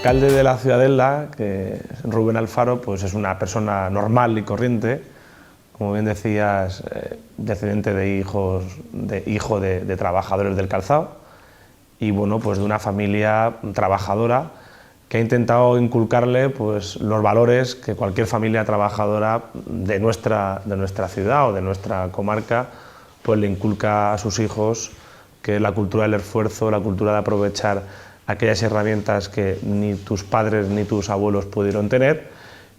alcalde de la ciudad de Elda, que es Rubén Alfaro, pues es una persona normal y corriente, como bien decías, descendiente de hijo de trabajadores del calzado y bueno, pues de una familia trabajadora que ha intentado inculcarle pues, los valores que cualquier familia trabajadora de nuestra ciudad o de nuestra comarca pues, le inculca a sus hijos, que es la cultura del esfuerzo, la cultura de aprovechar aquellas herramientas que ni tus padres ni tus abuelos pudieron tener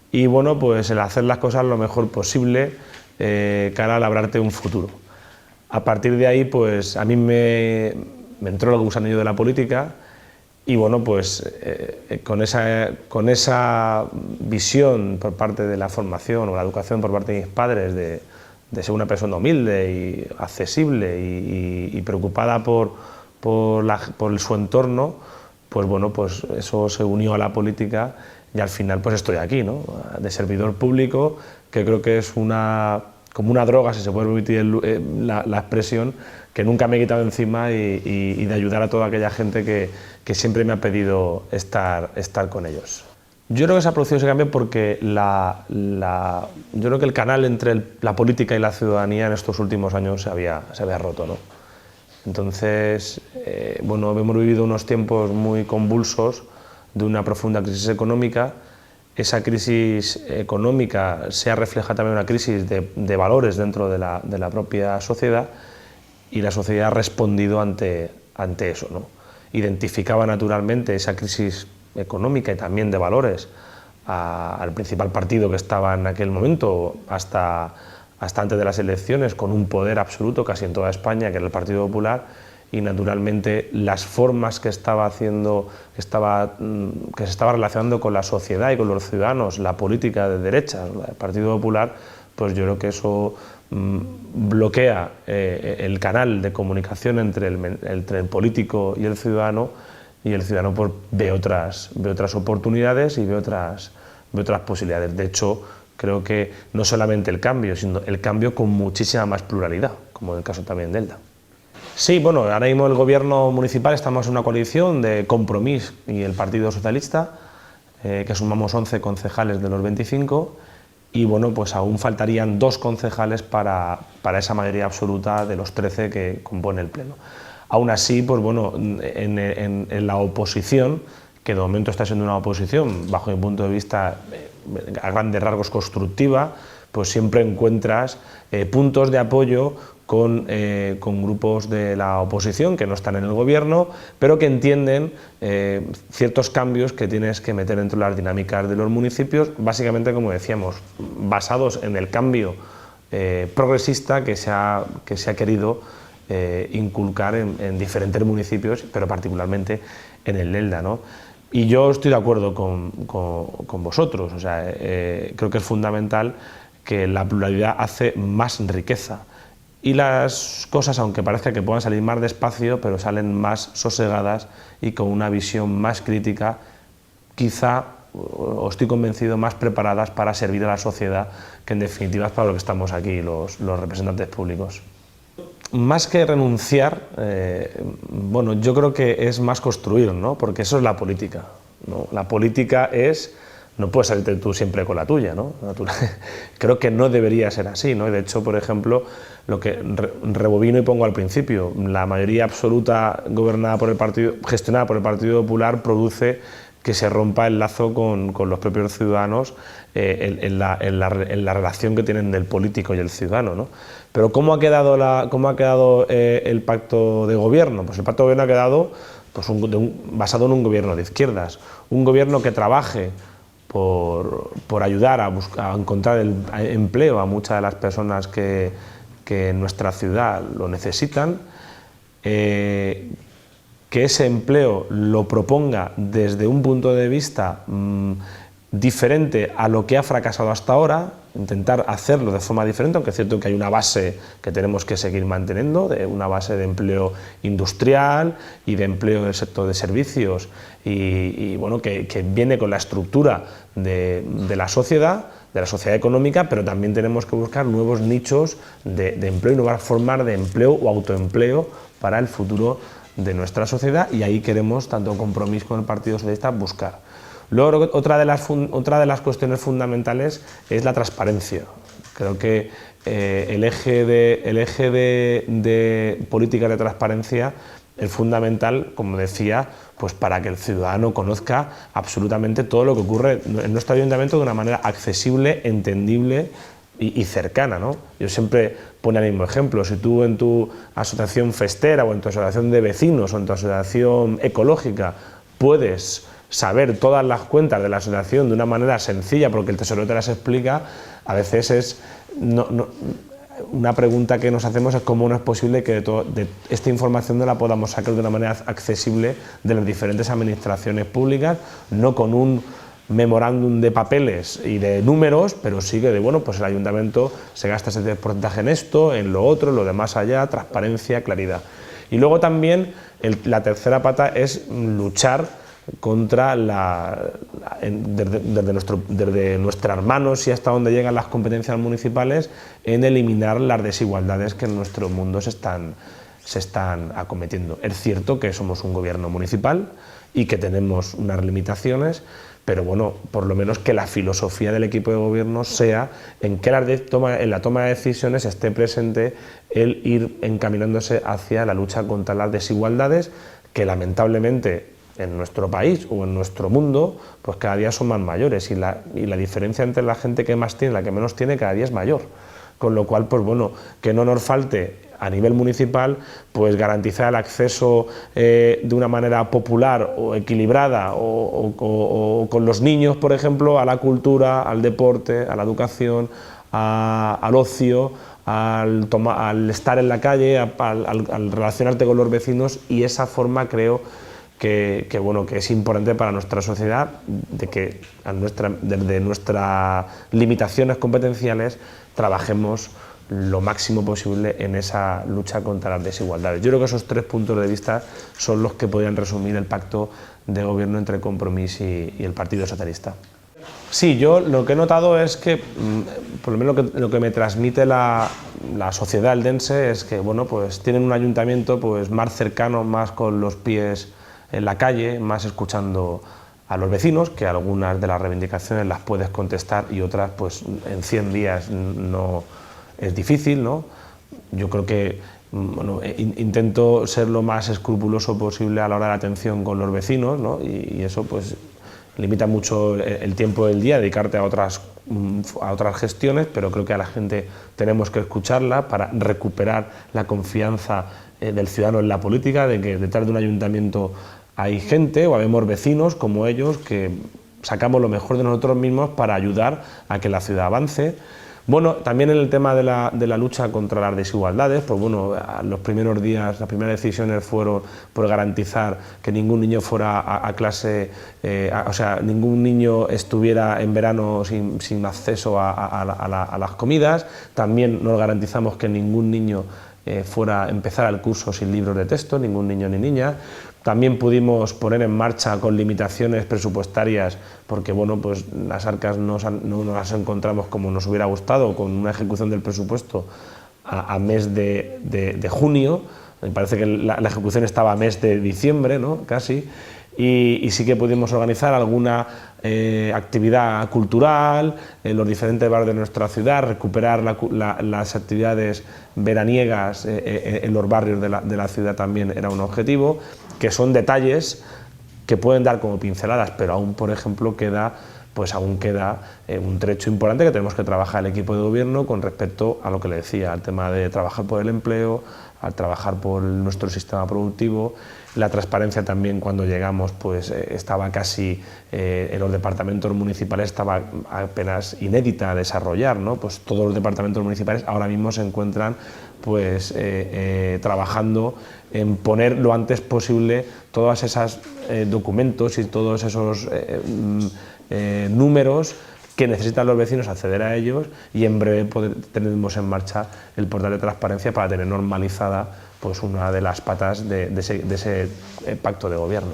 y bueno, pues el hacer las cosas lo mejor posible cara a labrarte un futuro. A partir de ahí, pues a mí me entró el gusanillo de la política y bueno, pues con esa visión por parte de la formación o la educación por parte de mis padres de ser una persona humilde y accesible y preocupada por su entorno, pues bueno, pues eso se unió a la política y al final pues estoy aquí, ¿no? De servidor público, que creo que es como una droga, si se puede permitir la expresión, que nunca me he quitado encima y de ayudar a toda aquella gente que siempre me ha pedido estar con ellos. Yo creo que se ha producido ese cambio porque yo creo que el canal entre la política y la ciudadanía en estos últimos años se había roto, ¿no? Entonces, bueno, hemos vivido unos tiempos muy convulsos de una profunda crisis económica. Esa crisis económica se ha reflejado también en una crisis de valores dentro de la propia sociedad y la sociedad ha respondido ante eso, ¿no? Identificaba naturalmente esa crisis económica y también de valores al principal partido que estaba en aquel momento, hasta antes de las elecciones, con un poder absoluto casi en toda España, que era el Partido Popular, y naturalmente las formas que se estaba relacionando con la sociedad y con los ciudadanos, la política de derechas, el Partido Popular, pues yo creo que eso bloquea el canal de comunicación entre el político y el ciudadano pues, ve otras oportunidades y ve otras posibilidades. De hecho, creo que no solamente el cambio, sino el cambio con muchísima más pluralidad, como en el caso también de Elda. Sí, bueno, ahora mismo el gobierno municipal estamos en una coalición de Compromís y el Partido Socialista, que sumamos 11 concejales de los 25, y bueno, pues aún faltarían 2 concejales para esa mayoría absoluta de los 13 que compone el Pleno. Aún así, pues bueno, en la oposición, que de momento está siendo una oposición, bajo mi punto de vista, a grandes rasgos constructiva, pues siempre encuentras puntos de apoyo con grupos de la oposición que no están en el gobierno, pero que entienden ciertos cambios que tienes que meter dentro de las dinámicas de los municipios, básicamente, como decíamos, basados en el cambio progresista que se ha querido inculcar en diferentes municipios, pero particularmente en el Elda, ¿no? Y yo estoy de acuerdo con vosotros, o sea, creo que es fundamental que la pluralidad hace más riqueza y las cosas, aunque parezca que puedan salir más despacio, pero salen más sosegadas y con una visión más crítica, quizá, o estoy convencido, más preparadas para servir a la sociedad, que en definitiva es para lo que estamos aquí los representantes públicos. Más que renunciar, bueno, yo creo que es más construir, ¿no? Porque eso es la política, ¿no? La política es, no puedes salirte tú siempre con la tuya, ¿no? Creo que no debería ser así, ¿no? Y de hecho, por ejemplo, lo que rebobino y pongo al principio, la mayoría absoluta gestionada por el Partido Popular produce que se rompa el lazo con los propios ciudadanos en la relación que tienen del político y el ciudadano, ¿no? Pero ¿cómo ha quedado el pacto de gobierno? Pues el pacto de gobierno ha quedado pues, basado en un gobierno de izquierdas, un gobierno que trabaje por ayudar a encontrar empleo a muchas de las personas que en nuestra ciudad lo necesitan, que ese empleo lo proponga desde un punto de vista diferente a lo que ha fracasado hasta ahora, intentar hacerlo de forma diferente, aunque es cierto que hay una base que tenemos que seguir manteniendo, una base de empleo industrial y de empleo del sector de servicios y bueno, que viene con la estructura de la sociedad económica, pero también tenemos que buscar nuevos nichos de empleo y nuevas formas de empleo o autoempleo para el futuro de nuestra sociedad, y ahí queremos, tanto Compromís como el Partido Socialista, buscar. Luego, otra de las cuestiones fundamentales es la transparencia. Creo que el eje de políticas de transparencia es fundamental, como decía, pues para que el ciudadano conozca absolutamente todo lo que ocurre en nuestro ayuntamiento de una manera accesible, entendible y cercana, ¿no? Yo siempre pongo el mismo ejemplo: si tú en tu asociación festera o en tu asociación de vecinos o en tu asociación ecológica puedes saber todas las cuentas de la asociación de una manera sencilla porque el tesorero te las explica, a veces una pregunta que nos hacemos es cómo no es posible que de esta información no la podamos sacar de una manera accesible de las diferentes administraciones públicas, no con un memorándum de papeles y de números, pero sí que bueno, pues el ayuntamiento se gasta ese porcentaje en esto, en lo otro, en lo de más allá, transparencia, claridad. Y luego también la tercera pata es luchar contra desde nuestras manos y hasta donde llegan las competencias municipales, en eliminar las desigualdades que en nuestro mundo se están acometiendo. Es cierto que somos un gobierno municipal y que tenemos unas limitaciones, pero bueno, por lo menos que la filosofía del equipo de gobierno sea en la toma de decisiones esté presente el ir encaminándose hacia la lucha contra las desigualdades, que lamentablemente en nuestro país o en nuestro mundo pues cada día son más mayores, y la diferencia entre la gente que más tiene y la que menos tiene cada día es mayor, con lo cual pues bueno, que no nos falte a nivel municipal pues garantizar el acceso de una manera popular o equilibrada o con los niños, por ejemplo, a la cultura, al deporte, a la educación, al ocio, al estar en la calle, al relacionarte con los vecinos, y esa forma creo que es importante para nuestra sociedad, de que desde nuestras limitaciones competenciales trabajemos lo máximo posible en esa lucha contra las desigualdades. Yo creo que esos tres puntos de vista son los que podrían resumir el pacto de gobierno entre Compromís y el Partido Socialista. Sí, yo lo que he notado es que, por lo menos lo que me transmite la sociedad eldense es que bueno, pues tienen un ayuntamiento pues más cercano, más con los pies en la calle, más escuchando a los vecinos, que algunas de las reivindicaciones las puedes contestar y otras pues en 100 días no es difícil, ¿no? Yo creo que bueno, intento ser lo más escrupuloso posible a la hora de la atención con los vecinos, ¿no? Y eso pues limita mucho el tiempo del día, dedicarte a otras gestiones, pero creo que a la gente tenemos que escucharla para recuperar la confianza del ciudadano en la política, de que detrás de un ayuntamiento hay gente o habemos vecinos como ellos que sacamos lo mejor de nosotros mismos para ayudar a que la ciudad avance. Bueno, también en el tema de la lucha contra las desigualdades, pues bueno, los primeros días, las primeras decisiones fueron por garantizar que ningún niño fuera a clase, o sea, ningún niño estuviera en verano sin acceso a las comidas. También nos garantizamos que ningún niño empezara el curso sin libros de texto, ningún niño ni niña. También pudimos poner en marcha con limitaciones presupuestarias, porque bueno, pues las arcas no las encontramos como nos hubiera gustado, con una ejecución del presupuesto a mes de junio. Me parece que la ejecución estaba a mes de diciembre, ¿no? Casi. Y sí que pudimos organizar alguna actividad cultural en los diferentes barrios de nuestra ciudad, recuperar las actividades veraniegas en los barrios de la ciudad también era un objetivo, que son detalles que pueden dar como pinceladas, pero aún, por ejemplo, queda un trecho importante que tenemos que trabajar el equipo de gobierno con respecto a lo que le decía, al tema de trabajar por el empleo, al trabajar por nuestro sistema productivo. La transparencia también, cuando llegamos, pues estaba casi en los departamentos municipales, estaba apenas inédita a desarrollar, ¿no? Pues todos los departamentos municipales ahora mismo se encuentran pues trabajando en poner lo antes posible todos esos documentos y todos esos números que necesitan los vecinos, acceder a ellos, y en breve tenemos en marcha el portal de transparencia para tener normalizada pues una de las patas de ese pacto de gobierno.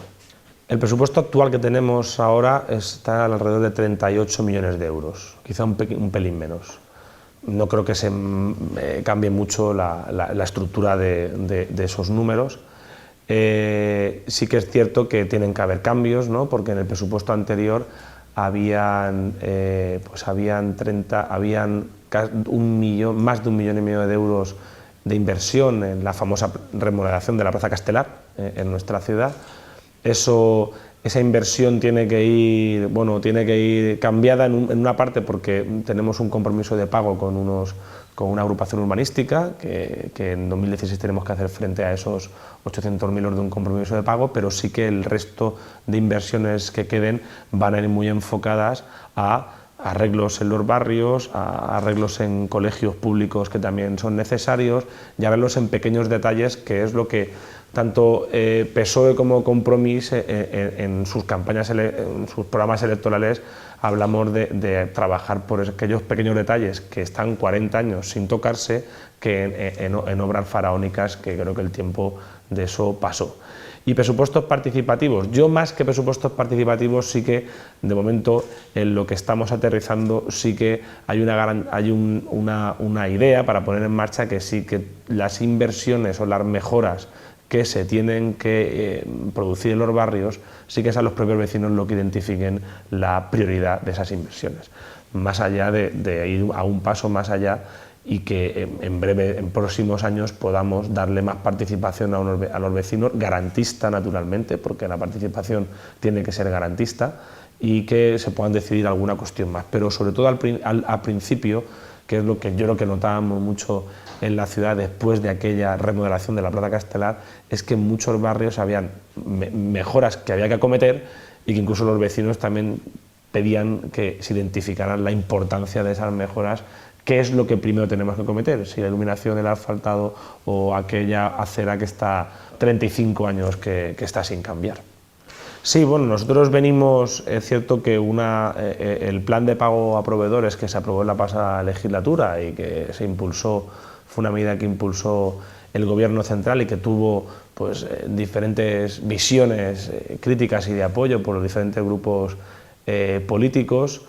El presupuesto actual que tenemos ahora está alrededor de 38 millones de euros, quizá un pelín menos. No creo que se cambie mucho la estructura de esos números. Sí que es cierto que tienen que haber cambios, ¿no? Porque en el presupuesto anterior habían más de 1,5 millones de euros de inversión en la famosa remodelación de la Plaza Castelar en nuestra ciudad. Esa inversión tiene que ir cambiada en una parte porque tenemos un compromiso de pago con una agrupación urbanística que en 2016 tenemos que hacer frente a esos 800.000 euros de un compromiso de pago, pero sí que el resto de inversiones que queden van a ir muy enfocadas a arreglos en los barrios, a arreglos en colegios públicos que también son necesarios y arreglos en pequeños detalles, que es lo que tanto PSOE como Compromís en sus campañas, en sus programas electorales hablamos de trabajar por aquellos pequeños detalles que están 40 años sin tocarse, que en obras faraónicas, que creo que el tiempo de eso pasó. Y presupuestos participativos, yo más que presupuestos participativos sí que de momento en lo que estamos aterrizando sí que hay una idea para poner en marcha, que sí que las inversiones o las mejoras que se tienen que producir en los barrios, sí que sean los propios vecinos los que identifiquen la prioridad de esas inversiones, más allá de ir a un paso más allá y que en próximos años podamos darle más participación a los vecinos, garantista naturalmente, porque la participación tiene que ser garantista, y que se puedan decidir alguna cuestión más, pero sobre todo al principio, que es lo que yo creo que notábamos mucho en la ciudad después de aquella remodelación de la Plaza Castelar, es que en muchos barrios habían mejoras que había que acometer y que incluso los vecinos también pedían que se identificaran la importancia de esas mejoras. ¿Qué es lo que primero tenemos que acometer? Si la iluminación, el asfaltado o aquella acera que está 35 años que está sin cambiar. Sí, bueno, nosotros venimos, es cierto que el plan de pago a proveedores que se aprobó en la pasada legislatura y que se impulsó, fue una medida que impulsó el Gobierno central y que tuvo pues, diferentes visiones críticas y de apoyo por los diferentes grupos políticos.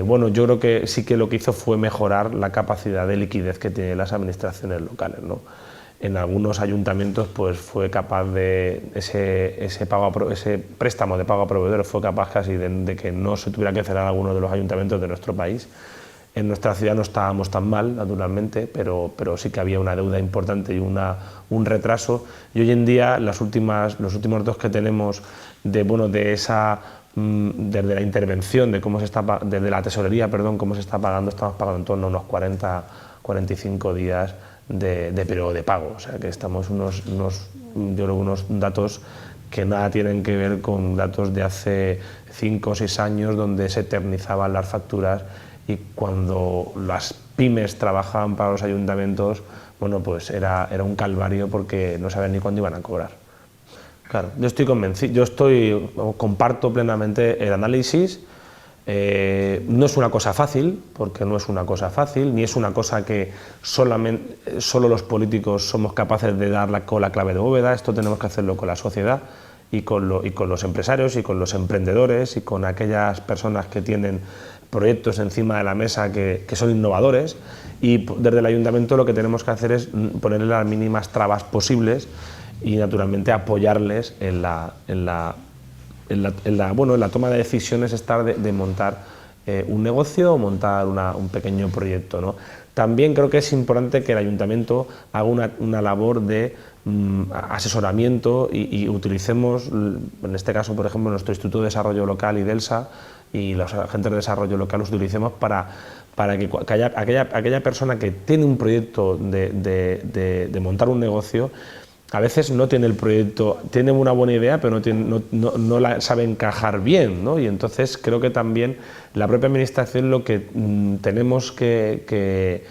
Bueno, yo creo que sí que lo que hizo fue mejorar la capacidad de liquidez que tienen las administraciones locales, ¿no? En algunos ayuntamientos pues fue capaz de ese préstamo de pago a proveedores fue capaz casi de que no se tuviera que cerrar algunos de los ayuntamientos de nuestro país. En nuestra ciudad no estábamos tan mal, naturalmente, pero sí que había una deuda importante y un retraso. Y hoy en día los últimos datos que tenemos desde la intervención, desde la tesorería, cómo se está pagando, estamos pagando en torno a unos 40-45 días de periodo de pago, o sea que estamos unos datos que nada tienen que ver con datos de hace 5 o 6 años donde se eternizaban las facturas y cuando las pymes trabajaban para los ayuntamientos, bueno, pues era un calvario porque no sabían ni cuándo iban a cobrar. Claro, yo estoy convencido, comparto plenamente el análisis. No es una cosa fácil, porque no es una cosa fácil, ni es una cosa que solo los políticos somos capaces de dar con la clave de bóveda. Esto tenemos que hacerlo con la sociedad y con los empresarios y con los emprendedores y con aquellas personas que tienen proyectos encima de la mesa que son innovadores, y desde el ayuntamiento lo que tenemos que hacer es ponerle las mínimas trabas posibles y naturalmente apoyarles en la toma de decisiones, de montar un negocio o montar un pequeño proyecto, ¿no? También creo que es importante que el ayuntamiento haga una labor de asesoramiento y utilicemos, en este caso, por ejemplo, nuestro Instituto de Desarrollo Local, IDELSA, y los agentes de desarrollo local los utilicemos para que aquella persona que tiene un proyecto de montar un negocio, a veces no tiene el proyecto, tiene una buena idea, pero no la sabe encajar bien, ¿no? Y entonces creo que también la propia administración lo que tenemos que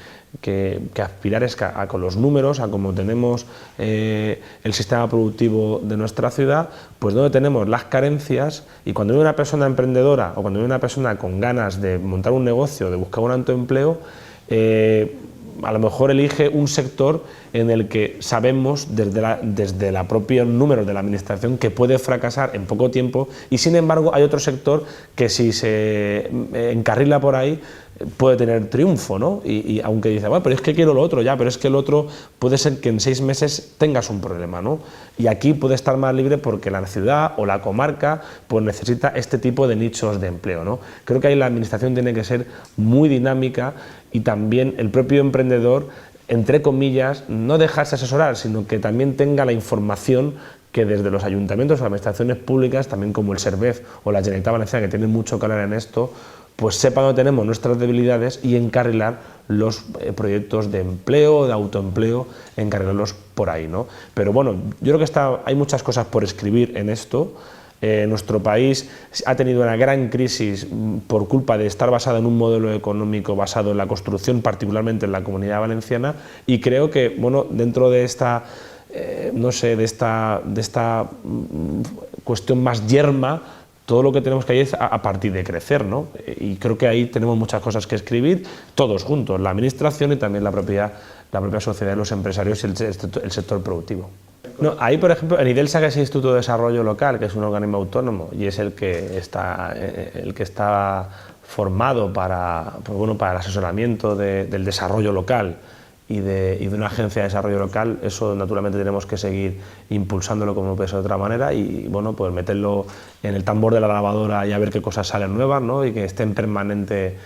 aspirar es con los números, a cómo tenemos el sistema productivo de nuestra ciudad, pues donde tenemos las carencias, y cuando hay una persona emprendedora o cuando hay una persona con ganas de montar un negocio, de buscar un autoempleo, a lo mejor elige un sector en el que sabemos desde la propia número de la administración que puede fracasar en poco tiempo, y sin embargo hay otro sector que si se encarrila por ahí puede tener triunfo, ¿no? Y aunque dice, bueno, pero es que quiero lo otro, ya, pero es que el otro puede ser que en 6 meses tengas un problema, ¿no? Y aquí puede estar más libre porque la ciudad o la comarca pues necesita este tipo de nichos de empleo, ¿no? Creo que ahí la administración tiene que ser muy dinámica y también el propio emprendedor, entre comillas, no dejarse asesorar, sino que también tenga la información que desde los ayuntamientos o las administraciones públicas, también como el SERVEF o la Generalitat Valenciana, que tienen mucho que hablar en esto, pues sepa dónde tenemos nuestras debilidades y encarrilar los proyectos de empleo, de autoempleo, encarrilarlos por ahí, ¿no? Pero bueno, yo creo que hay muchas cosas por escribir en esto. Nuestro país ha tenido una gran crisis por culpa de estar basado en un modelo económico basado en la construcción, particularmente en la Comunidad Valenciana, y creo que, bueno, dentro de esta, no sé, de esta cuestión más yerma, todo lo que tenemos que ir es a partir de crecer, ¿no? Y creo que ahí tenemos muchas cosas que escribir, todos juntos, la administración y también la propia sociedad, los empresarios y el sector productivo. No, ahí, por ejemplo, en IDELSA, que es el Instituto de Desarrollo Local, que es un organismo autónomo y es el que está formado para, pues bueno, para el asesoramiento del desarrollo local y de una agencia de desarrollo local, eso naturalmente tenemos que seguir impulsándolo como no puede ser de otra manera y bueno, pues meterlo en el tambor de la lavadora y a ver qué cosas salen nuevas, ¿no? Y que esté en permanente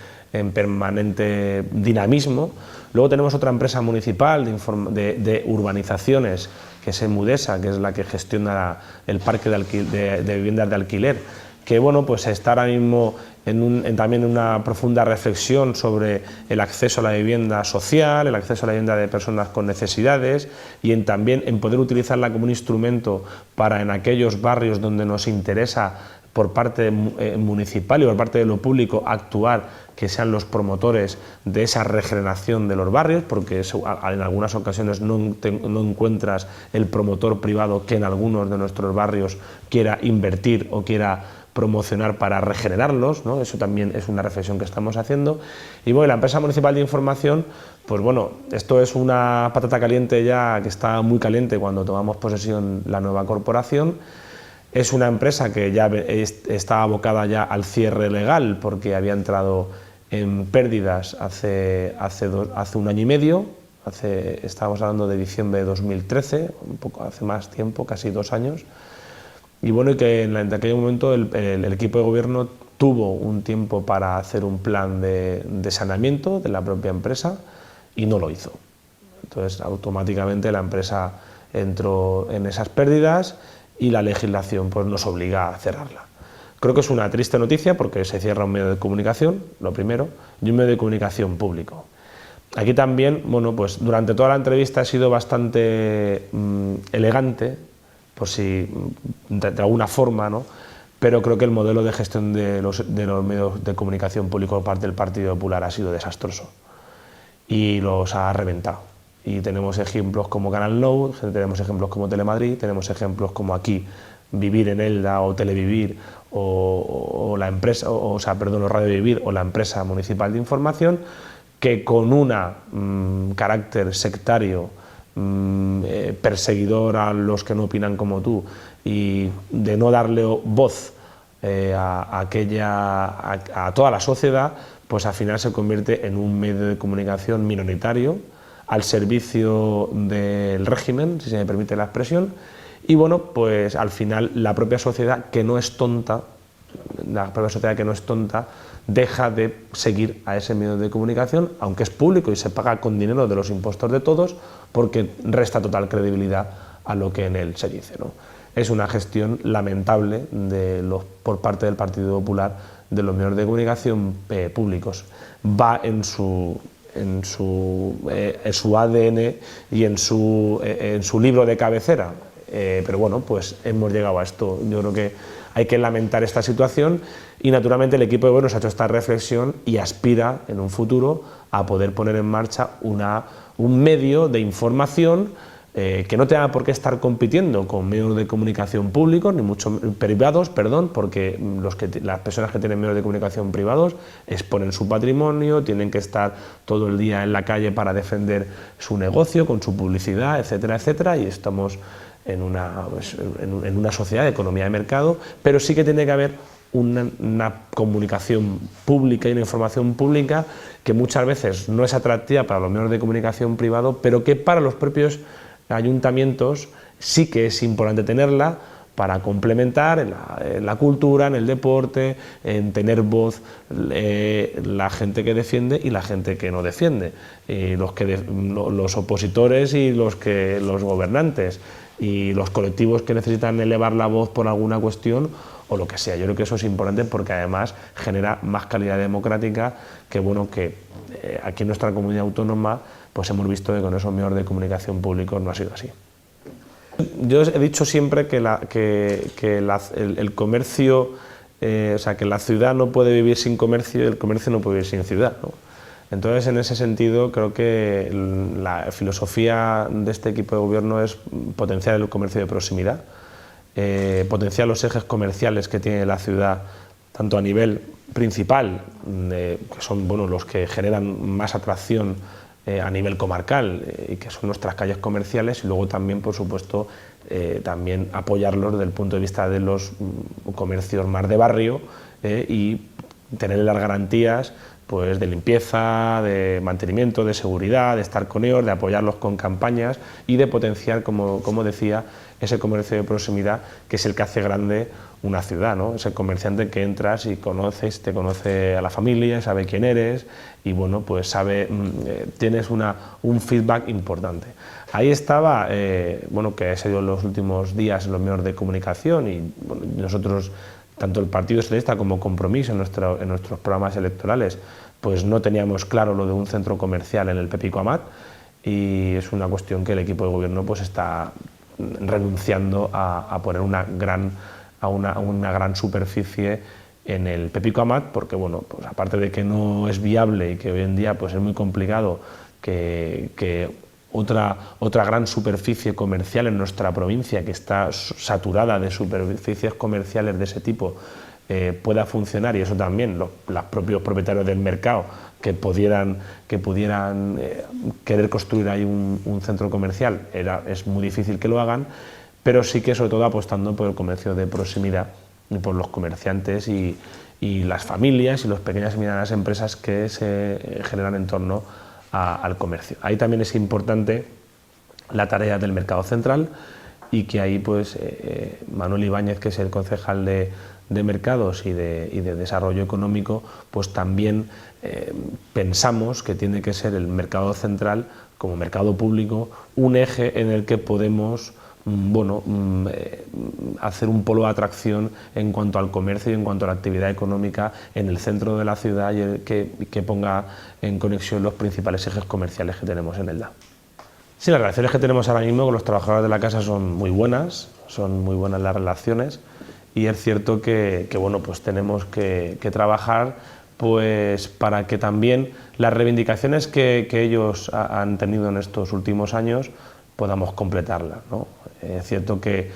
dinamismo. Luego tenemos otra empresa municipal de urbanizaciones, que es Emudesa, que es la que gestiona el parque de viviendas de alquiler, que bueno, pues está ahora mismo también en una profunda reflexión sobre el acceso a la vivienda social, el acceso a la vivienda de personas con necesidades y también en poder utilizarla como un instrumento para en aquellos barrios donde nos interesa por parte municipal y por parte de lo público actuar, que sean los promotores de esa regeneración de los barrios, porque en algunas ocasiones no encuentras el promotor privado que en algunos de nuestros barrios quiera invertir o quiera promocionar para regenerarlos, ¿no? Eso también es una reflexión que estamos haciendo. Y bueno, la empresa municipal de información, pues bueno, esto es una patata caliente ya que está muy caliente cuando tomamos posesión la nueva corporación. Es una empresa que ya está abocada ya al cierre legal porque había entrado en pérdidas hace 1 año y medio, estábamos hablando de diciembre de 2013, un poco hace más tiempo, casi 2 años. Y bueno, que en aquel momento el equipo de gobierno tuvo un tiempo para hacer un plan de saneamiento de la propia empresa y no lo hizo. Entonces, automáticamente la empresa entró en esas pérdidas y la legislación pues, nos obliga a cerrarla. Creo que es una triste noticia porque se cierra un medio de comunicación, lo primero, y un medio de comunicación público. Aquí también, bueno, pues durante toda la entrevista he sido bastante elegante, por si de alguna forma, ¿no? Pero creo que el modelo de gestión de los medios de comunicación público por parte del Partido Popular ha sido desastroso y los ha reventado. Y tenemos ejemplos como Canal Nou, tenemos ejemplos como Telemadrid, tenemos ejemplos como aquí Vivir en Elda o Televivir o la empresa, perdón, Radio Vivir o la empresa municipal de información, que con un carácter sectario, perseguidor a los que no opinan como tú y de no darle voz a toda la sociedad, pues al final se convierte en un medio de comunicación minoritario al servicio del régimen, si se me permite la expresión, y bueno, pues al final la propia sociedad que no es tonta, deja de seguir a ese medio de comunicación, aunque es público y se paga con dinero de los impuestos de todos, porque resta total credibilidad a lo que en él se dice, ¿no? Es una gestión lamentable por parte del Partido Popular de los medios de comunicación públicos. Va en su ADN y en su libro de cabecera, pero bueno, pues hemos llegado a esto. Yo creo que hay que lamentar esta situación y naturalmente el equipo de gobierno se ha hecho esta reflexión y aspira en un futuro a poder poner en marcha un medio de información que no tenga por qué estar compitiendo con medios de comunicación públicos, ni mucho privados, perdón, porque las personas que tienen medios de comunicación privados exponen su patrimonio, tienen que estar todo el día en la calle para defender su negocio, con su publicidad, etcétera, etcétera, y estamos en una sociedad de economía de mercado, pero sí que tiene que haber una comunicación pública y una información pública que muchas veces no es atractiva para los medios de comunicación privado, pero que para los propios ayuntamientos sí que es importante tenerla para complementar en la cultura, en el deporte, en tener voz la gente que defiende y la gente que no defiende, los opositores y los gobernantes, y los colectivos que necesitan elevar la voz por alguna cuestión o lo que sea. Yo creo que eso es importante porque además genera más calidad democrática, que bueno, que aquí en nuestra comunidad autónoma pues hemos visto que con esos medios de comunicación públicos no ha sido así. Yo he dicho siempre que el comercio, o sea, que la ciudad no puede vivir sin comercio y el comercio no puede vivir sin ciudad, ¿no? Entonces, en ese sentido, creo que la filosofía de este equipo de gobierno es potenciar el comercio de proximidad, potenciar los ejes comerciales que tiene la ciudad, tanto a nivel principal, que son los que generan más atracción a nivel comarcal, y que son nuestras calles comerciales, y luego también, por supuesto, también apoyarlos desde el punto de vista de los comercios más de barrio, y tener las garantías pues de limpieza, de mantenimiento, de seguridad, de estar con ellos, de apoyarlos con campañas y de potenciar, como decía, ese comercio de proximidad que es el que hace grande una ciudad, ¿no? Ese comerciante que entras y conoces, te conoce a la familia, sabe quién eres y bueno, pues tienes un feedback importante. Ahí estaba, que ha sido en los últimos días en los medios de comunicación y nosotros, tanto el Partido Socialista como Compromís en nuestros programas electorales, pues no teníamos claro lo de un centro comercial en el Pepico Amat, y es una cuestión que el equipo de gobierno pues está renunciando a poner una gran superficie en el Pepico Amat, porque bueno, pues aparte de que no es viable y que hoy en día pues es muy complicado que otra gran superficie comercial en nuestra provincia, que está saturada de superficies comerciales de ese tipo, pueda funcionar, y eso también los propios propietarios del mercado que pudieran querer construir ahí un centro comercial, es muy difícil que lo hagan, pero sí que sobre todo apostando por el comercio de proximidad y por los comerciantes y las familias y las pequeñas y medianas empresas que se generan en torno al comercio. Ahí también es importante la tarea del mercado central, y que ahí pues Manuel Ibáñez, que es el concejal de mercados y de desarrollo económico, pues también pensamos que tiene que ser el mercado central, como mercado público, un eje en el que podemos hacer un polo de atracción en cuanto al comercio y en cuanto a la actividad económica en el centro de la ciudad, y que ponga en conexión los principales ejes comerciales que tenemos en Elda. Sí, las relaciones que tenemos ahora mismo con los trabajadores de la casa son muy buenas las relaciones, y es cierto que pues tenemos que trabajar pues para que también las reivindicaciones que ellos han tenido en estos últimos años podamos completarlas, ¿no? Es cierto que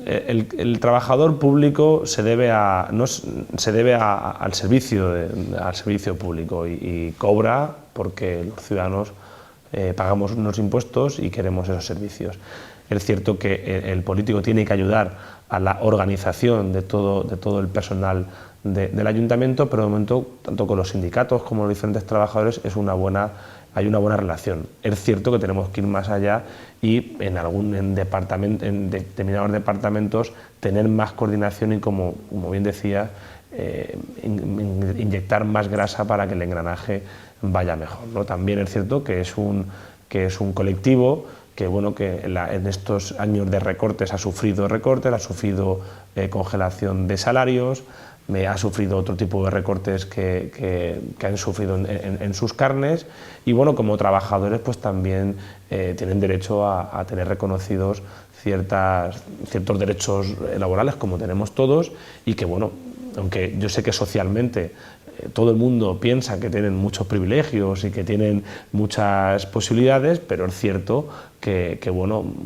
el trabajador público se debe al servicio público, y cobra porque los ciudadanos pagamos unos impuestos y queremos esos servicios. Es cierto que el político tiene que ayudar a la organización de todo el personal del ayuntamiento, pero de momento, tanto con los sindicatos como los diferentes trabajadores, hay una buena relación. Es cierto que tenemos que ir más allá y en determinados departamentos tener más coordinación y, como bien decía, inyectar más grasa para que el engranaje vaya mejor, ¿no? También es cierto que es un colectivo que en estos años de recortes ha sufrido recortes, ha sufrido congelación de salarios, ha sufrido otro tipo de recortes que han sufrido en sus carnes, y como trabajadores pues también tienen derecho a tener reconocidos ciertos derechos laborales, como tenemos todos, y que aunque yo sé que socialmente todo el mundo piensa que tienen muchos privilegios y que tienen muchas posibilidades, pero es cierto que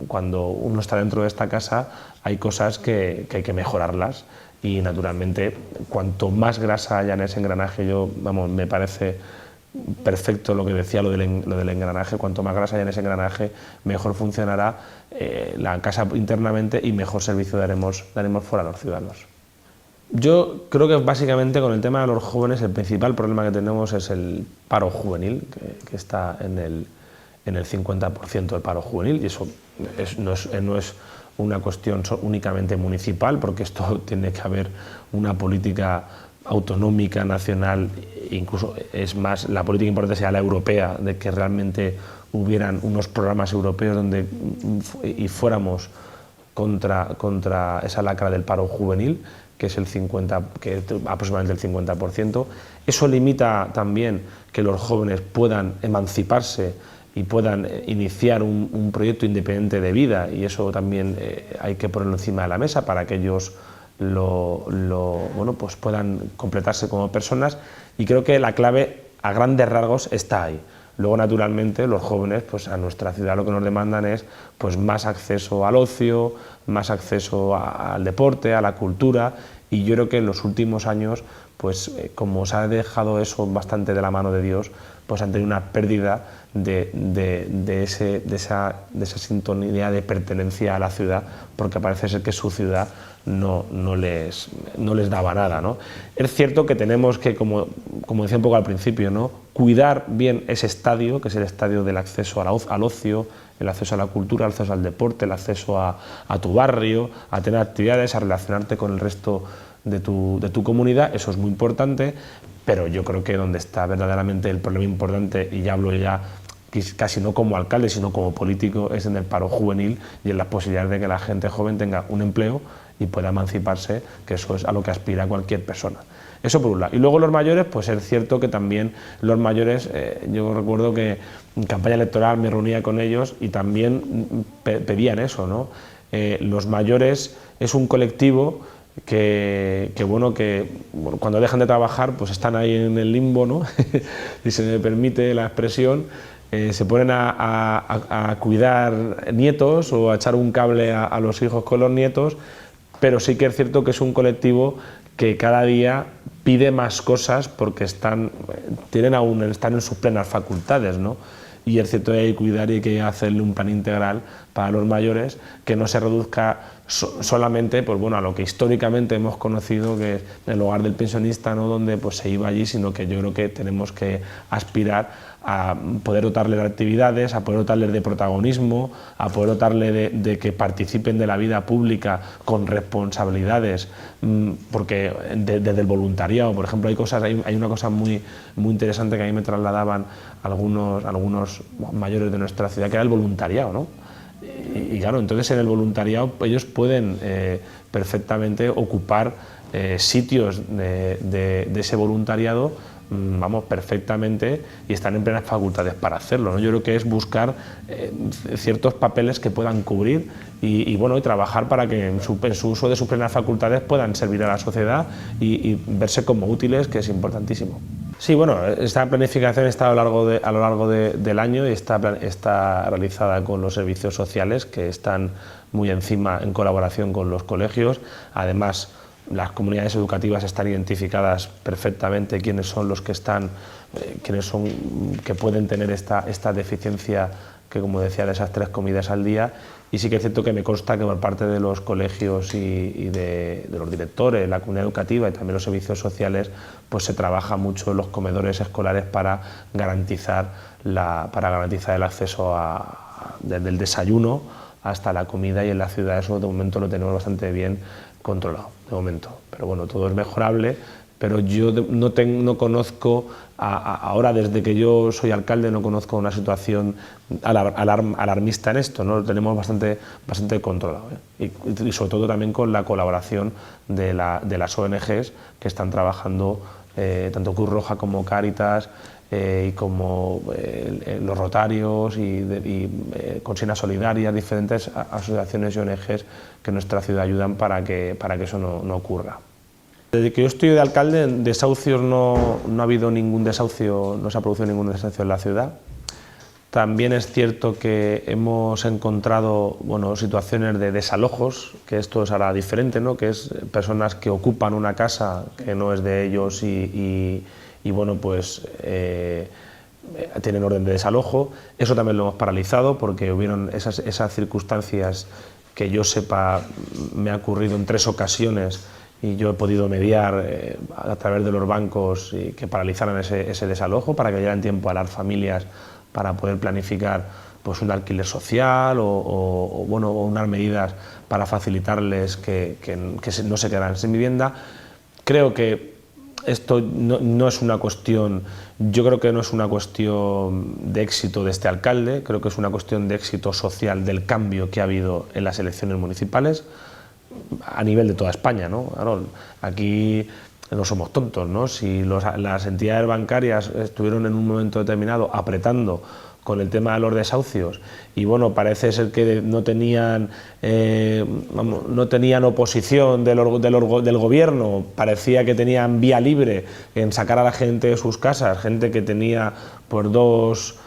cuando uno está dentro de esta casa hay cosas que hay que mejorarlas, y naturalmente cuanto más grasa haya en ese engranaje, me parece perfecto lo que decía, lo del engranaje, cuanto más grasa haya en ese engranaje, mejor funcionará la casa internamente y mejor servicio daremos fuera a los ciudadanos. Yo creo que básicamente con el tema de los jóvenes el principal problema que tenemos es el paro juvenil, que está en el 50% del paro juvenil, y eso no es una cuestión únicamente municipal, porque esto tiene que haber una política autonómica, nacional, incluso es más, la política importante sea la europea, de que realmente hubieran unos programas europeos donde y fuéramos contra esa lacra del paro juvenil, que es aproximadamente el 50%. Eso limita también que los jóvenes puedan emanciparse y puedan iniciar un proyecto independiente de vida, y eso también hay que ponerlo encima de la mesa para que ellos pues puedan completarse como personas, y creo que la clave a grandes rasgos está ahí. Luego, naturalmente, los jóvenes, pues a nuestra ciudad lo que nos demandan es pues más acceso al ocio, más acceso al deporte, a la cultura, y yo creo que en los últimos años, pues como se ha dejado eso bastante de la mano de Dios, pues han tenido una pérdida de esa sintonía de pertenencia a la ciudad, porque parece ser que su ciudad no les daba nada, ¿no? Es cierto que tenemos que, como decía un poco al principio, ¿no?, cuidar bien ese estadio, que es el estadio del acceso al ocio, el acceso a la cultura, el acceso al deporte, el acceso a tu barrio, a tener actividades, a relacionarte con el resto de tu comunidad. Eso es muy importante, pero yo creo que donde está verdaderamente el problema importante, y ya hablo casi no como alcalde, sino como político, es en el paro juvenil y en las posibilidades de que la gente joven tenga un empleo y pueda emanciparse, que eso es a lo que aspira cualquier persona. Eso por un lado. Y luego los mayores, pues es cierto que también los mayores, yo recuerdo que en campaña electoral me reunía con ellos y también pedían eso, ¿no? Los mayores es un colectivo que cuando dejan de trabajar pues están ahí en el limbo, ¿no? Si se me permite la expresión, se ponen a cuidar nietos o a echar un cable a los hijos con los nietos, pero sí que es cierto que es un colectivo que cada día pide más cosas porque están en sus plenas facultades, ¿no? Y es cierto que hay que cuidar y hay que hacerle un plan integral para los mayores que no se reduzca solamente pues, a lo que históricamente hemos conocido, que es el hogar del pensionista, ¿no?, donde pues, se iba allí, sino que yo creo que tenemos que aspirar a poder dotarles de actividades, a poder dotarles de protagonismo, a poder dotarles de que participen de la vida pública con responsabilidades, porque desde el voluntariado, por ejemplo, hay una cosa muy interesante que a mí me trasladaban algunos mayores de nuestra ciudad, que era el voluntariado, ¿no? Y claro, entonces en el voluntariado ellos pueden perfectamente ocupar sitios de ese voluntariado, perfectamente, y están en plenas facultades para hacerlo, ¿no? Yo creo que es buscar ciertos papeles que puedan cubrir y trabajar para que en su uso de sus plenas facultades puedan servir a la sociedad y verse como útiles, que es importantísimo. Sí, esta planificación está a lo largo del año y está realizada con los servicios sociales, que están muy encima en colaboración con los colegios. Además, las comunidades educativas están identificadas perfectamente quiénes son los que que pueden tener esta deficiencia, que como decía, de esas 3 comidas al día. Y sí que es cierto que me consta que por parte de los colegios y de los directores, la comunidad educativa y también los servicios sociales, pues se trabaja mucho en los comedores escolares para garantizar el acceso desde el desayuno hasta la comida, y en la ciudad eso de momento lo tenemos bastante bien controlado, de momento. Pero todo es mejorable, pero yo no conozco, ahora desde que yo soy alcalde, no conozco una situación alarmista en esto, ¿no? Lo tenemos bastante controlado, ¿eh? Y sobre todo también con la colaboración de las ONGs que están trabajando, tanto Cruz Roja como Cáritas, y como los Rotarios y Consignas Solidarias, diferentes asociaciones y ONGs que en nuestra ciudad ayudan para que eso no ocurra. Desde que yo estoy de alcalde, desahucios no ha habido ningún desahucio, no se ha producido ningún desahucio en la ciudad. También es cierto que hemos encontrado situaciones de desalojos, que esto es ahora diferente, ¿no?, que es personas que ocupan una casa que no es de ellos y tienen orden de desalojo. Eso también lo hemos paralizado porque hubieron esas circunstancias que yo sepa, me ha ocurrido en 3 ocasiones, y yo he podido mediar a través de los bancos y que paralizaran ese desalojo para que dieran tiempo a las familias para poder planificar pues un alquiler social o unas medidas para facilitarles que no se quedaran sin vivienda. Creo que esto no es una cuestión, yo creo que no es una cuestión de éxito de este alcalde, creo que es una cuestión de éxito social del cambio que ha habido en las elecciones municipales a nivel de toda España, ¿no? Claro, aquí no somos tontos, ¿no? Si las entidades bancarias estuvieron en un momento determinado apretando con el tema de los desahucios y bueno, parece ser que no tenían oposición del gobierno, parecía que tenían vía libre en sacar a la gente de sus casas, gente que tenía pues dos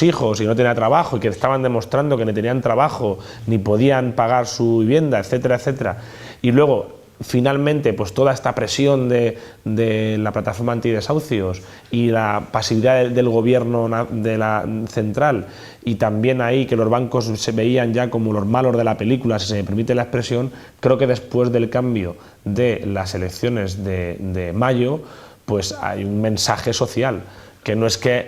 hijos y no tenía trabajo y que estaban demostrando que no tenían trabajo ni podían pagar su vivienda, etcétera, etcétera. Y luego finalmente pues toda esta presión de la plataforma antidesahucios y la pasividad del gobierno de la central y también ahí que los bancos se veían ya como los malos de la película, si se me permite la expresión, creo que después del cambio de las elecciones de mayo pues hay un mensaje social que no es que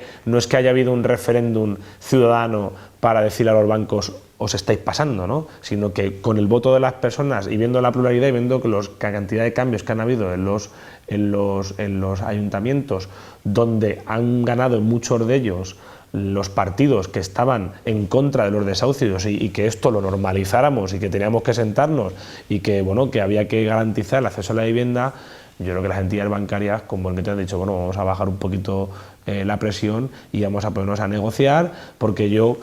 haya habido un referéndum ciudadano para decirle a los bancos os estáis pasando, ¿no? Sino que con el voto de las personas y viendo la pluralidad y viendo que la cantidad de cambios que han habido en los ayuntamientos, donde han ganado muchos de ellos los partidos que estaban en contra de los desahucios y que esto lo normalizáramos y que teníamos que sentarnos y que, bueno, que había que garantizar el acceso a la vivienda, yo creo que las entidades bancarias, como el que te han dicho, bueno, vamos a bajar un poquito la presión y vamos a ponernos a negociar, porque yo,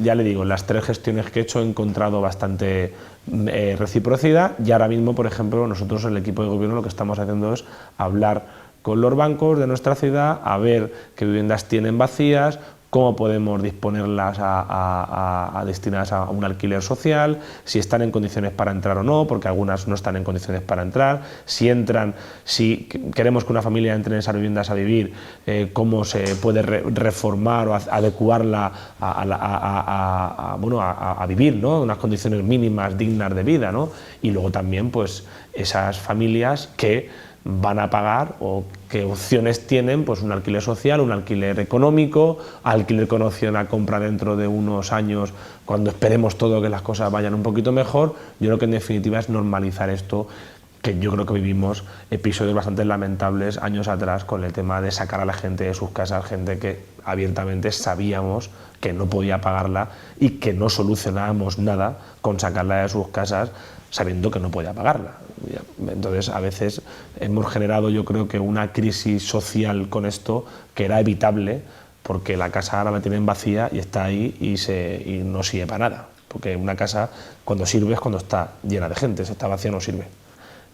ya le digo, en las 3 gestiones que he hecho he encontrado bastante reciprocidad y ahora mismo, por ejemplo, nosotros en el equipo de gobierno lo que estamos haciendo es hablar con los bancos de nuestra ciudad, a ver qué viviendas tienen vacías, cómo podemos disponerlas destinadas a un alquiler social, si están en condiciones para entrar o no, porque algunas no están en condiciones para entrar, si queremos que una familia entre en esas viviendas a vivir, cómo se puede reformar o adecuarla a vivir, ¿no? Unas condiciones mínimas dignas de vida, ¿no? Y luego también pues esas familias que van a pagar o qué opciones tienen, pues un alquiler social, un alquiler económico, alquiler con opción a compra dentro de unos años cuando esperemos todo que las cosas vayan un poquito mejor. Yo creo que en definitiva es normalizar esto, que yo creo que vivimos episodios bastante lamentables años atrás con el tema de sacar a la gente de sus casas, gente que abiertamente sabíamos que no podía pagarla y que no solucionábamos nada con sacarla de sus casas sabiendo que no podía pagarla. Entonces, a veces hemos generado, yo creo que una crisis social con esto que era evitable, porque la casa ahora la tienen vacía y está ahí y no sirve para nada. Porque una casa, cuando sirve, es cuando está llena de gente, si está vacía no sirve.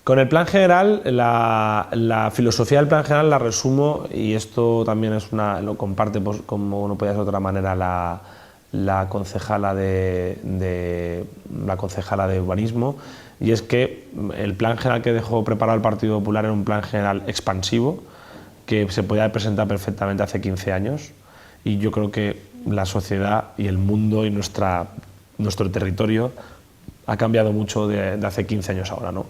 Con el plan general, la filosofía del plan general la resumo, y esto también lo comparte, pues, como no podía ser de otra manera, la concejala de urbanismo, y es que el plan general que dejó preparado el Partido Popular era un plan general expansivo que se podía presentar perfectamente hace 15 años, y yo creo que la sociedad y el mundo y nuestro territorio ha cambiado mucho de hace 15 años ahora, ¿no?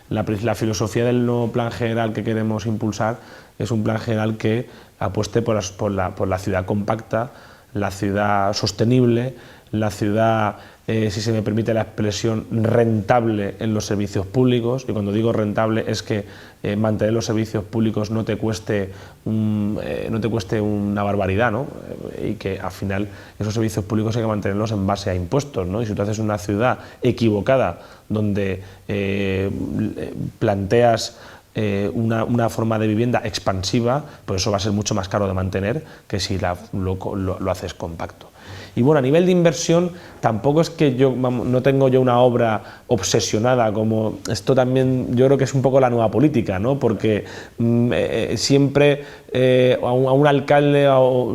La filosofía del nuevo plan general que queremos impulsar es un plan general que apueste por la ciudad compacta, la ciudad sostenible, la ciudad, si se me permite la expresión, rentable en los servicios públicos. Y cuando digo rentable es que mantener los servicios públicos no te cueste una barbaridad, ¿no? Y que al final esos servicios públicos hay que mantenerlos en base a impuestos, ¿no? Y si tú haces una ciudad equivocada donde planteas una forma de vivienda expansiva, pues eso va a ser mucho más caro de mantener que si lo haces compacto. Y bueno, a nivel de inversión, tampoco es que no tengo yo una obra obsesionada, como esto también yo creo que es un poco la nueva política, ¿no? Porque siempre a un alcalde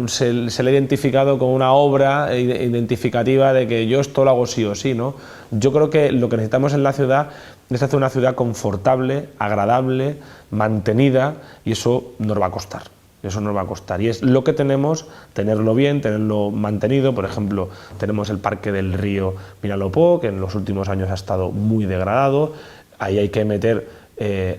se le ha identificado con una obra identificativa de que yo esto lo hago sí o sí, ¿no? Yo creo que lo que necesitamos en la ciudad es hacer una ciudad confortable, agradable, mantenida, y eso nos va a costar. Eso nos va a costar, y es lo que tenemos, tenerlo bien, tenerlo mantenido. Por ejemplo, tenemos el Parque del Río Vinalopó, que en los últimos años ha estado muy degradado. Ahí hay que meter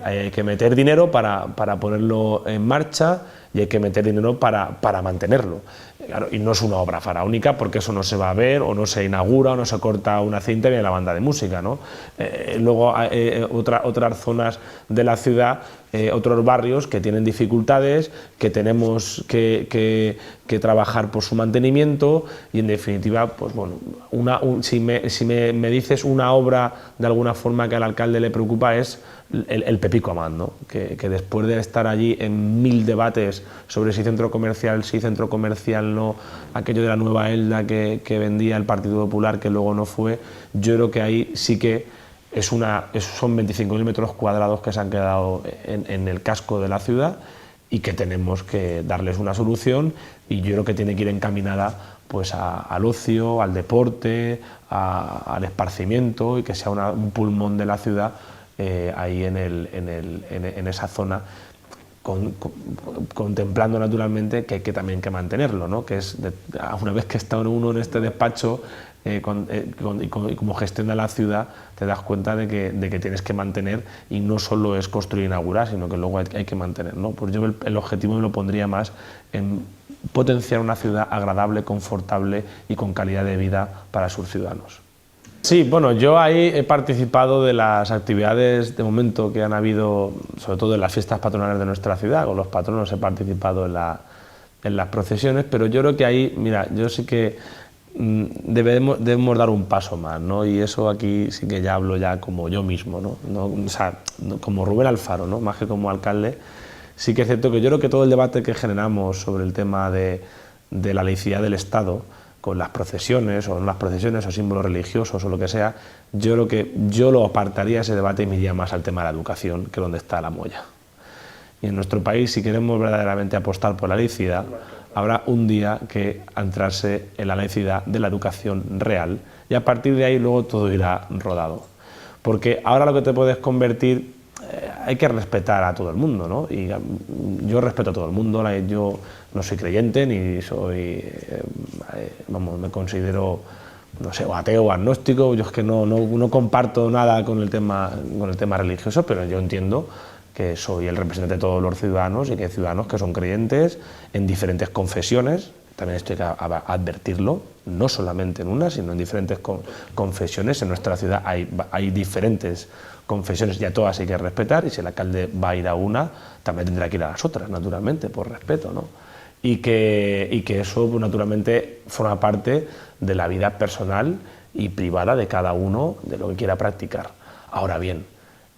hay que meter dinero para ponerlo en marcha y hay que meter dinero para mantenerlo. Claro, y no es una obra faraónica porque eso no se va a ver o no se inaugura o no se corta una cinta y viene la banda de música, ¿no? Luego otras zonas de la ciudad, otros barrios que tienen dificultades, que tenemos que trabajar por su mantenimiento y en definitiva, pues bueno, si me dices una obra de alguna forma que al alcalde le preocupa es el Pepico Amand, ¿no? Que después de estar allí en 1000 debates sobre si centro comercial, si centro comercial no, aquello de la nueva Elda que vendía el Partido Popular que luego no fue, yo creo que ahí sí que son 25.000 metros cuadrados que se han quedado en el casco de la ciudad y que tenemos que darles una solución y yo creo que tiene que ir encaminada pues al ocio, al deporte, al esparcimiento y que sea un pulmón de la ciudad ahí en esa zona, contemplando naturalmente que hay también que mantenerlo, ¿no? Que es una vez que está uno en este despacho y como gestiona la ciudad, te das cuenta de que tienes que mantener y no solo es construir e inaugurar, sino que luego hay que mantener, ¿no? Pues yo el objetivo me lo pondría más en potenciar una ciudad agradable, confortable y con calidad de vida para sus ciudadanos. Sí, bueno, yo ahí he participado de las actividades de momento que han habido, sobre todo en las fiestas patronales de nuestra ciudad, con los patronos he participado en las procesiones, pero yo creo que ahí, mira, yo sí que debemos dar un paso más, ¿no? Y eso aquí sí que ya hablo ya como yo mismo, ¿no? O sea, como Rubén Alfaro, ¿no? Más que como alcalde, sí que es cierto que yo creo que todo el debate que generamos sobre el tema de la laicidad del Estado, con las procesiones o no las procesiones o símbolos religiosos o lo que sea, yo creo que yo lo apartaría ese debate y me iría más al tema de la educación, que es donde está la molla. Y en nuestro país, si queremos verdaderamente apostar por la laicidad, habrá un día que entrarse en la laicidad de la educación real y a partir de ahí luego todo irá rodado. Porque ahora lo que te puedes convertir, hay que respetar a todo el mundo, ¿no? Y yo respeto a todo el mundo, yo no soy creyente ni soy, vamos, me considero, no sé, o ateo o agnóstico, yo es que no comparto nada con el tema religioso, pero yo entiendo que soy el representante de todos los ciudadanos y que hay ciudadanos que son creyentes en diferentes confesiones, también esto hay que advertirlo, no solamente en una, sino en diferentes confesiones. En nuestra ciudad hay diferentes confesiones y a todas hay que respetar, y si el alcalde va a ir a una, también tendrá que ir a las otras, naturalmente, por respeto, ¿no? Y que eso, pues, naturalmente, forma parte de la vida personal y privada de cada uno, de lo que quiera practicar. Ahora bien,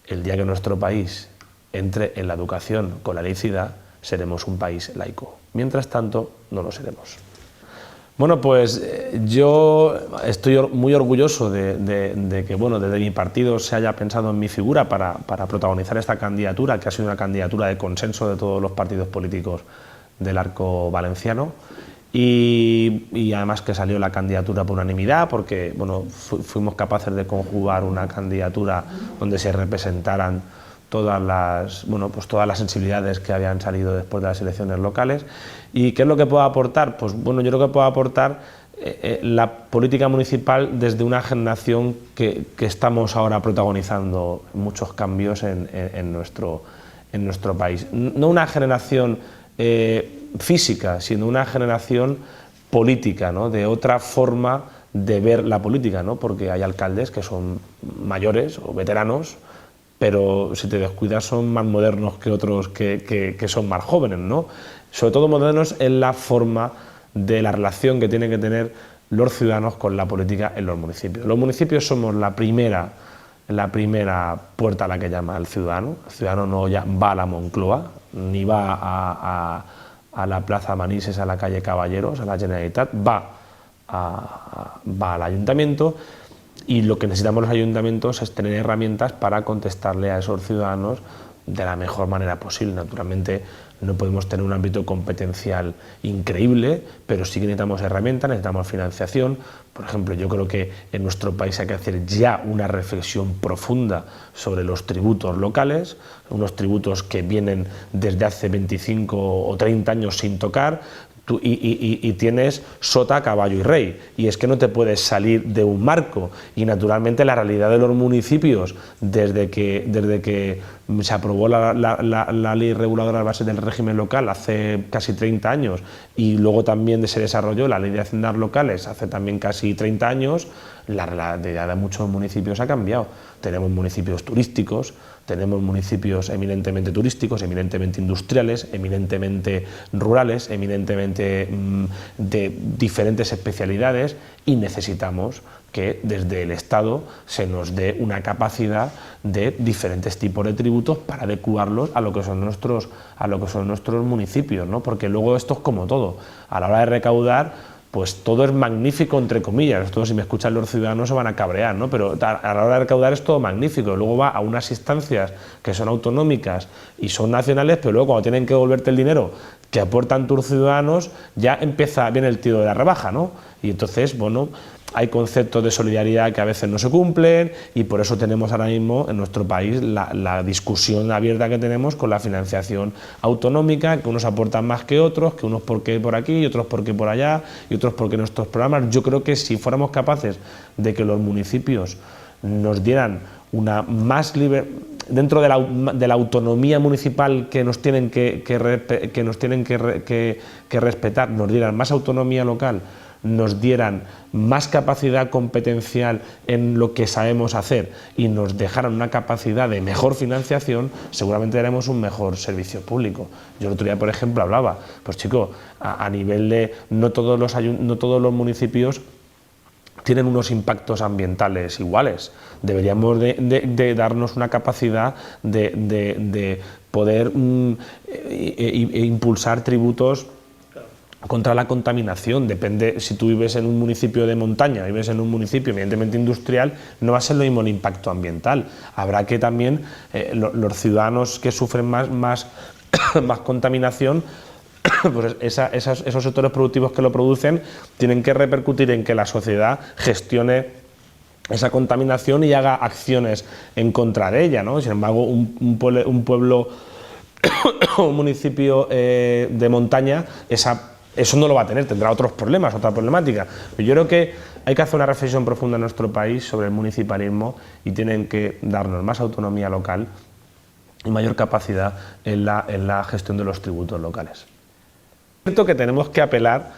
el día que nuestro país entre en la educación con la laicidad, seremos un país laico. Mientras tanto, no lo seremos. Bueno, pues yo estoy muy orgulloso de que, bueno, desde mi partido se haya pensado en mi figura para protagonizar esta candidatura, que ha sido una candidatura de consenso de todos los partidos políticos del arco valenciano, y además que salió la candidatura por unanimidad, porque, bueno, fuimos capaces de conjugar una candidatura donde se representaran todas las sensibilidades que habían salido después de las elecciones locales. ¿Y qué es lo que puedo aportar? Pues bueno, yo creo que puedo aportar la política municipal desde una generación que estamos ahora protagonizando muchos cambios en nuestro país. No una generación física, sino una generación política, ¿no? De otra forma de ver la política, ¿no? Porque hay alcaldes que son mayores o veteranos, pero si te descuidas son más modernos que otros que son más jóvenes, ¿no? Sobre todo modernos en la forma de la relación que tienen que tener los ciudadanos con la política en los municipios. Los municipios somos la primera puerta a la que llama el ciudadano. El ciudadano no ya va a la Moncloa, ni va a la Plaza Manises, a la calle Caballeros, a la Generalitat, va al ayuntamiento. Y lo que necesitamos los ayuntamientos es tener herramientas para contestarle a esos ciudadanos de la mejor manera posible. Naturalmente no podemos tener un ámbito competencial increíble, pero sí que necesitamos herramientas, necesitamos financiación. Por ejemplo, yo creo que en nuestro país hay que hacer ya una reflexión profunda sobre los tributos locales, unos tributos que vienen desde hace 25 o 30 años sin tocar. y tienes sota, caballo y rey, y es que no te puedes salir de un marco, y naturalmente la realidad de los municipios desde que se aprobó la ley reguladora de bases del régimen local hace casi 30 años y luego también se desarrolló la ley de haciendas locales hace también casi 30 años, la realidad de muchos municipios ha cambiado. Tenemos municipios turísticos, tenemos municipios eminentemente turísticos, eminentemente industriales, eminentemente rurales, eminentemente de diferentes especialidades, y necesitamos que desde el Estado se nos dé una capacidad de diferentes tipos de tributos para adecuarlos a lo que son nuestros municipios, ¿no? Porque luego esto es como todo, a la hora de recaudar, pues todo es magnífico, entre comillas. Esto, si me escuchan los ciudadanos, se van a cabrear, ¿no? Pero a la hora de recaudar es todo magnífico. Luego va a unas instancias que son autonómicas y son nacionales, pero luego cuando tienen que devolverte el dinero que aportan tus ciudadanos, ya empieza bien el tiro de la rebaja, ¿no? Y entonces, bueno, hay conceptos de solidaridad que a veces no se cumplen, y por eso tenemos ahora mismo en nuestro país la discusión abierta que tenemos con la financiación autonómica, que unos aportan más que otros, que unos porque por aquí y otros porque por allá y otros porque nuestros programas. Yo creo que si fuéramos capaces de que los municipios nos dieran una más libertad dentro de la autonomía municipal que nos tienen que respetar, nos dieran más autonomía local, nos dieran más capacidad competencial en lo que sabemos hacer y nos dejaran una capacidad de mejor financiación, seguramente haremos un mejor servicio público. Yo el otro día, por ejemplo, hablaba, pues chico, a nivel de no todos los municipios tienen unos impactos ambientales iguales. Deberíamos de darnos una capacidad de poder impulsar tributos contra la contaminación. Depende, si tú vives en un municipio de montaña, vives en un municipio evidentemente industrial, no va a ser lo mismo el impacto ambiental. Habrá que también, los ciudadanos que sufren más contaminación, pues esos sectores productivos que lo producen tienen que repercutir en que la sociedad gestione esa contaminación y haga acciones en contra de ella, ¿no? Sin embargo, un pueblo o un municipio de montaña, eso no lo va a tener, tendrá otros problemas, otra problemática. Pero yo creo que hay que hacer una reflexión profunda en nuestro país sobre el municipalismo, y tienen que darnos más autonomía local y mayor capacidad en la gestión de los tributos locales. Es cierto que tenemos que apelar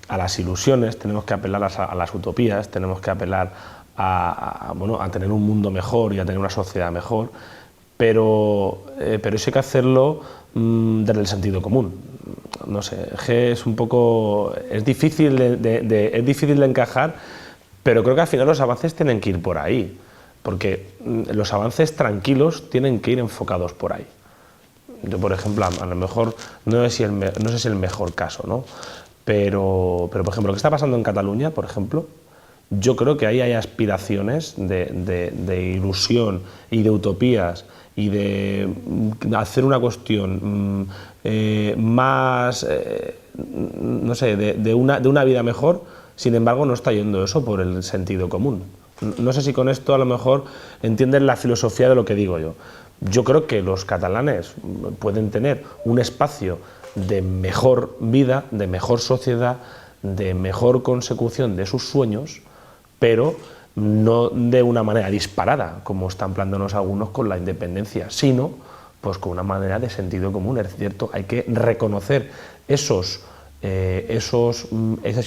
a las ilusiones, tenemos que apelar a las utopías, tenemos que apelar a tener un mundo mejor y a tener una sociedad mejor, pero eso hay que hacerlo desde el sentido común. No sé, es difícil de encajar, pero creo que al final los avances tienen que ir por ahí, porque los avances tranquilos tienen que ir enfocados por ahí. Yo, por ejemplo, a lo mejor no sé si es el mejor caso, ¿no? Pero por ejemplo, lo que está pasando en Cataluña, por ejemplo, yo creo que ahí hay aspiraciones de ilusión y de utopías y de hacer una cuestión más, no sé, de una vida mejor. Sin embargo, no está yendo eso por el sentido común. No sé si con esto a lo mejor entienden la filosofía de lo que digo yo. Yo creo que los catalanes pueden tener un espacio de mejor vida, de mejor sociedad, de mejor consecución de sus sueños, pero no de una manera disparada, como están planteándonos algunos con la independencia, sino pues con una manera de sentido común. Es cierto, hay que reconocer esas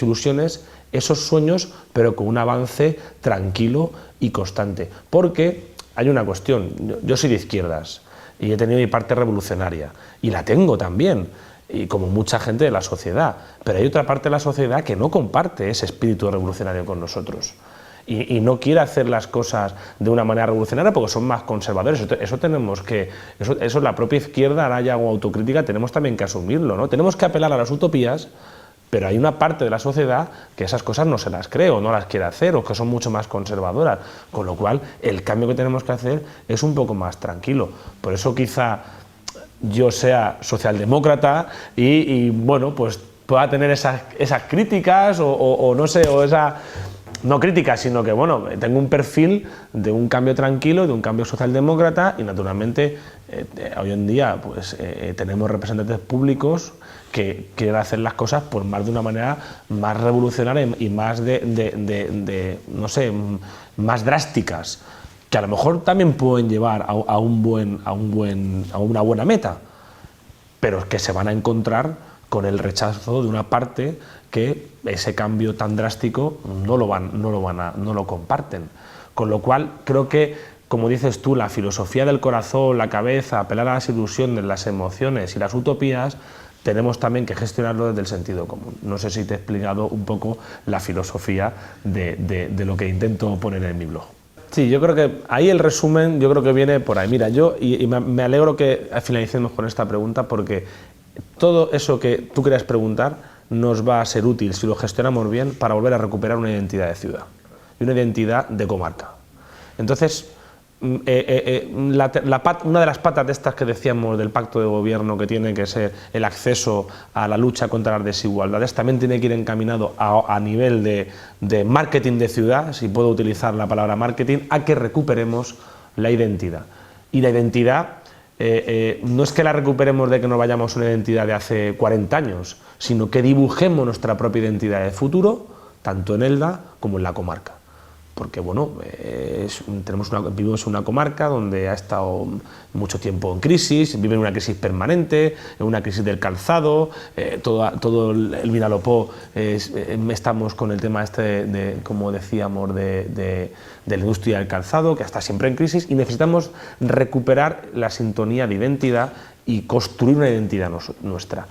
ilusiones, esos sueños, pero con un avance tranquilo y constante. Porque hay una cuestión, yo soy de izquierdas y he tenido mi parte revolucionaria, y la tengo también, y como mucha gente de la sociedad, pero hay otra parte de la sociedad que no comparte ese espíritu revolucionario con nosotros y no quiere hacer las cosas de una manera revolucionaria porque son más conservadores. Eso la propia izquierda, ahora ya hago autocrítica, tenemos también que asumirlo, ¿no? Tenemos que apelar a las utopías, pero hay una parte de la sociedad que esas cosas no se las cree o no las quiere hacer, o que son mucho más conservadoras, con lo cual el cambio que tenemos que hacer es un poco más tranquilo. Por eso quizá yo sea socialdemócrata y bueno, pues pueda tener esas críticas o no sé, o no crítica, sino que bueno, tengo un perfil de un cambio tranquilo, de un cambio socialdemócrata, y naturalmente hoy en día pues, tenemos representantes públicos que quieren hacer las cosas pues, más de una manera más revolucionaria y más no sé, más drásticas, que a lo mejor también pueden llevar a una buena meta, pero que se van a encontrar con el rechazo de una parte que ese cambio tan drástico no lo comparten. Con lo cual, creo que, como dices tú, la filosofía del corazón, la cabeza, apelar a las ilusiones, las emociones y las utopías, tenemos también que gestionarlo desde el sentido común. No sé si te he explicado un poco la filosofía de lo que intento poner en mi blog. Sí, yo creo que ahí el resumen, yo creo que viene por ahí. Mira, me alegro que finalicemos con esta pregunta, porque todo eso que tú querías preguntar nos va a ser útil, si lo gestionamos bien, para volver a recuperar una identidad de ciudad y una identidad de comarca. Entonces, una de las patas de estas que decíamos del pacto de gobierno, que tiene que ser el acceso a la lucha contra las desigualdades, también tiene que ir encaminado a nivel de marketing de ciudad, si puedo utilizar la palabra marketing, a que recuperemos la identidad. Y la identidad no es que la recuperemos de que nos vayamos a una identidad de hace 40 años, sino que dibujemos nuestra propia identidad de futuro, tanto en Elda como en la comarca. Porque bueno, vivimos en una comarca donde ha estado mucho tiempo en crisis, vive en una crisis permanente, en una crisis del calzado, todo el Vinalopó estamos con el tema como decíamos, de la industria del calzado, que está siempre en crisis, y necesitamos recuperar la sintonía de identidad y construir una identidad nuestra.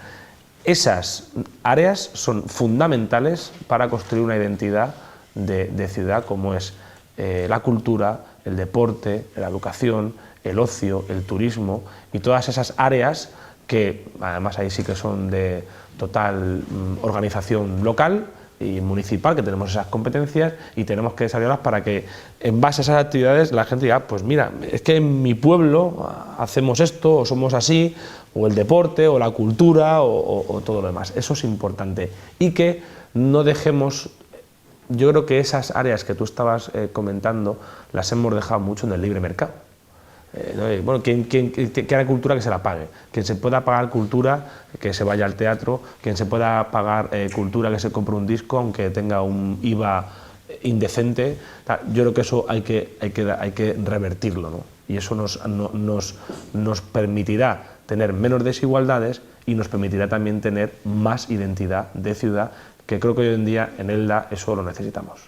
Esas áreas son fundamentales para construir una identidad de ciudad, como es la cultura, el deporte, la educación, el ocio, el turismo y todas esas áreas que además ahí sí que son de total organización local y municipal, que tenemos esas competencias y tenemos que desarrollarlas para que en base a esas actividades la gente diga, pues mira, es que en mi pueblo hacemos esto o somos así, o el deporte o la cultura o todo lo demás. Eso es importante, y que no dejemos. Yo creo que esas áreas que tú estabas comentando las hemos dejado mucho en el libre mercado. Bueno, quien quiera cultura, que se la pague. Quien se pueda pagar cultura, que se vaya al teatro. Quien se pueda pagar cultura, que se compre un disco, aunque tenga un IVA indecente. Yo creo que eso hay que revertirlo, ¿no? Y eso nos permitirá tener menos desigualdades y nos permitirá también tener más identidad de ciudad, que creo que hoy en día en Elda eso lo necesitamos.